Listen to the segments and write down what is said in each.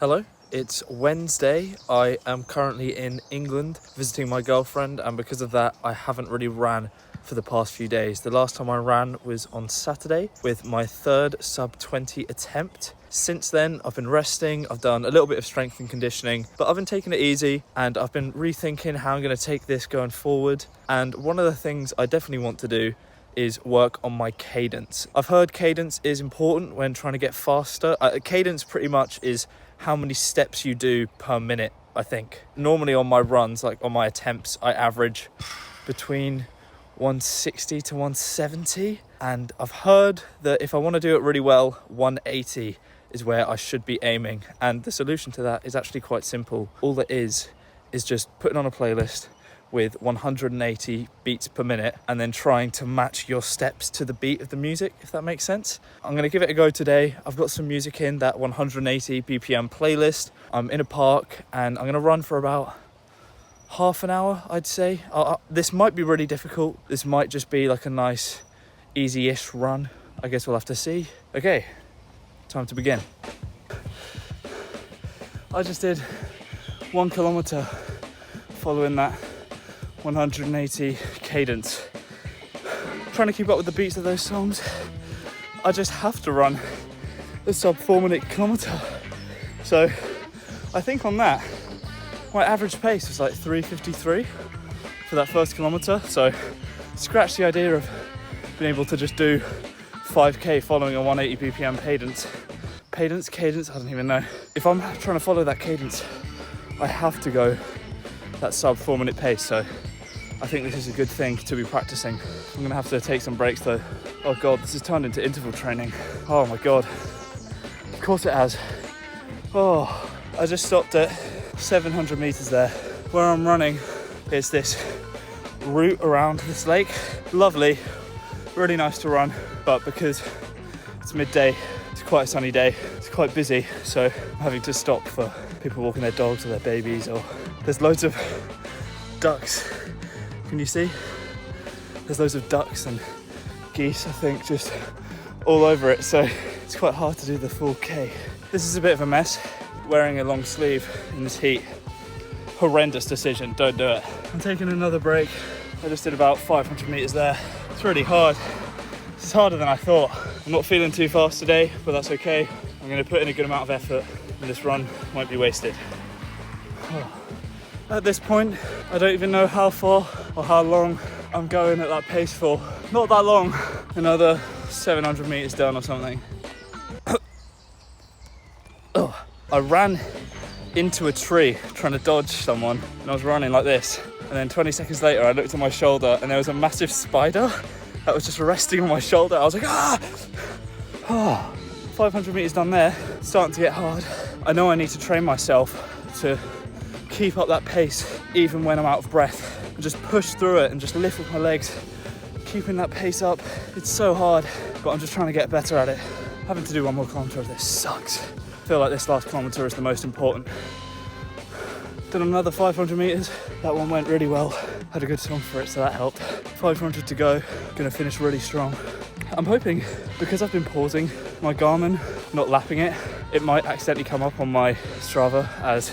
Hello, it's Wednesday. I am currently in England visiting my girlfriend, and because of that I haven't really ran for the past few days. The last time I ran was on Saturday with my third sub 20 attempt. Since then I've been resting, I've done a little bit of strength and conditioning, but I've been taking it easy and I've been rethinking how I'm going to take this going forward. And one of the things I definitely want to do is work on my cadence. I've heard cadence is important when trying to get faster. Cadence pretty much is how many steps you do per minute, I think. Normally on my runs, like on my attempts, I average between 160 to 170. And I've heard that if I want to do it really well, 180 is where I should be aiming. And the solution to that is actually quite simple. All it is just putting on a playlist with 180 beats per minute and then trying to match your steps to the beat of the music, if that makes sense. I'm going to give it a go today. I've got some music in that 180 BPM playlist. I'm in a park and I'm going to run for about half an hour, I'd say. This might be really difficult. This might just be like a nice, easy-ish run. I guess we'll have to see. Okay, time to begin. I just did 1 kilometer following that 180 cadence. Trying to keep up with the beats of those songs. I just have to run a sub 4 minute kilometer. So I think on that, my average pace was like 3:53 for that first kilometer. So scratch the idea of being able to just do 5k following a 180 BPM cadence, I don't even know. If I'm trying to follow that cadence, I have to go that sub 4 minute pace. So I think this is a good thing to be practicing. I'm gonna have to take some breaks though. Oh God, this has turned into interval training. Oh my God, of course it has. Oh, I just stopped at 700 meters there. Where I'm running is this route around this lake. Lovely, really nice to run, but because it's midday, it's quite a sunny day, it's quite busy, so I'm having to stop for people walking their dogs or their babies, or there's loads of ducks. Can you see? There's loads of ducks and geese, I think, just all over it, so it's quite hard to do the full K. This is a bit of a mess, wearing a long sleeve in this heat. Horrendous decision, don't do it. I'm taking another break. I just did about 500 meters there. It's really hard. It's harder than I thought. I'm not feeling too fast today, but that's okay. I'm gonna put in a good amount of effort and this run won't be wasted. At this point, I don't even know how far or how long I'm going at that pace for. Not that long, another 700 meters down or something. I ran into a tree trying to dodge someone and I was running like this. And then 20 seconds later, I looked at my shoulder and there was a massive spider that was just resting on my shoulder. I was like, ah! 500 meters down there, starting to get hard. I know I need to train myself to keep up that pace even when I'm out of breath and just push through it and just lift with my legs, keeping that pace up. It's so hard, but I'm just trying to get better at it. Having to do 1 more kilometer of this sucks. I feel like this last kilometer is the most important. Done another 500 meters. That one went really well. Had a good song for it, so that helped. 500 to go. Gonna finish really strong. I'm hoping, because I've been pausing my Garmin, not lapping it, it might accidentally come up on my Strava as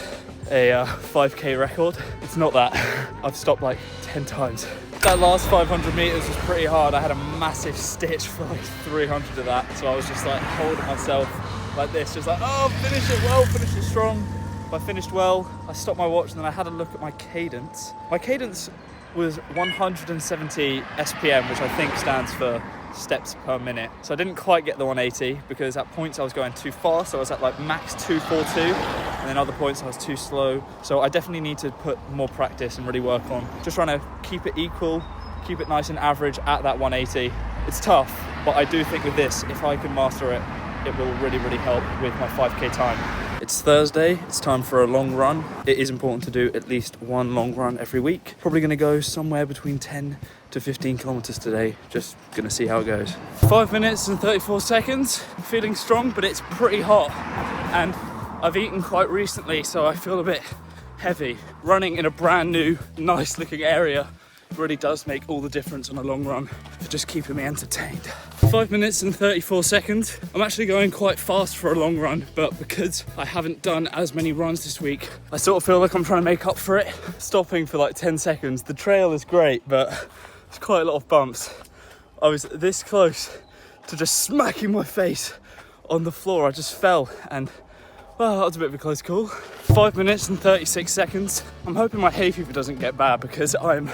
a 5k record. It's not that. I've stopped like 10 times. That last 500 meters was pretty hard. I had a massive stitch for like 300 of that. So I was just like holding myself like this, just like, oh, finish it well, finish it strong. If I finished well, I stopped my watch and then I had a look at my cadence. My cadence was 170 SPM, which I think stands for steps per minute. So I didn't quite get the 180 because at points I was going too fast. So I was at like max 242 and then other points I was too slow. So I definitely need to put more practice and really work on just trying to keep it equal, keep it nice and average at that 180. It's tough, but I do think with this, if I can master it, it will really, really help with my 5k time. It's Thursday, it's time for a long run. It is important to do at least 1 long run every week. Probably gonna go somewhere between 10 to 15 kilometers today. Just gonna see how it goes. 5 minutes and 34 seconds. I'm feeling strong, but it's pretty hot. And I've eaten quite recently, so I feel a bit heavy. Running in a brand new, nice looking area really does make all the difference on a long run. For for just keeping me entertained. 5 minutes and 34 seconds. I'm actually going quite fast for a long run, but because I haven't done as many runs this week, I sort of feel like I'm trying to make up for it. Stopping for like 10 seconds. The trail is great, but there's quite a lot of bumps. I was this close to just smacking my face on the floor. I just fell, and well, that was a bit of a close call. 5 minutes and 36 seconds. I'm hoping my hay fever doesn't get bad because I'm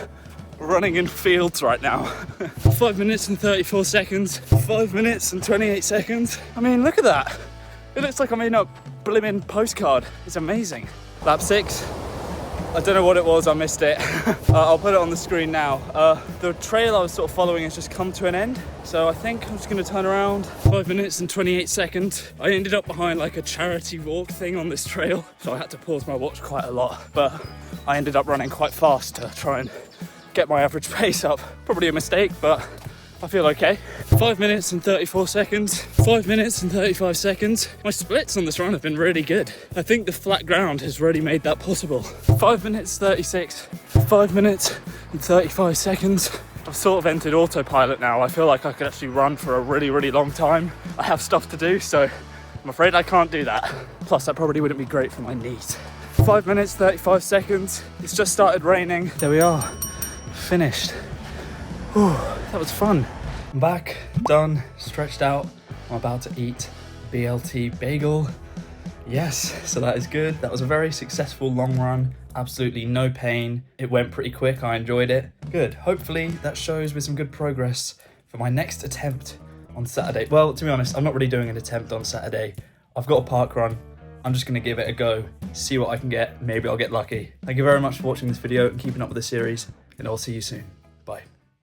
running in fields right now. 5 minutes and 34 seconds. 5 minutes and 28 seconds. I mean, look at that. It looks like I'm in a blimmin' postcard. It's amazing. Lap 6. I don't know what it was, I missed it. I'll put it on the screen now. The trail I was sort of following has just come to an end, so I think I'm just gonna turn around. 5 minutes and 28 seconds. I ended up behind like a charity walk thing on this trail, so I had to pause my watch quite a lot, but I ended up running quite fast to try and get my average pace up. Probably a mistake, but I feel okay. 5 minutes and 34 seconds. 5 minutes and 35 seconds. My splits on this run have been really good. I think the flat ground has really made that possible. 5 minutes 36. 5 minutes and 35 seconds. I've sort of entered autopilot now. I feel like I could actually run for a really, really long time. I have stuff to do, so I'm afraid I can't do that. Plus, that probably wouldn't be great for my knees. 5 minutes 35 seconds. It's just started raining. There we are. Finished. Whew, that was fun. I'm back, done, stretched out. I'm about to eat BLT bagel. Yes, so that is good. That was a very successful long run. Absolutely no pain. It went pretty quick. I enjoyed it. Good. Hopefully that shows with some good progress for my next attempt on Saturday. Well, to be honest, I'm not really doing an attempt on Saturday. I've got a park run. I'm just going to give it a go, see what I can get. Maybe I'll get lucky. Thank you very much for watching this video and keeping up with the series, and I'll see you soon. Bye.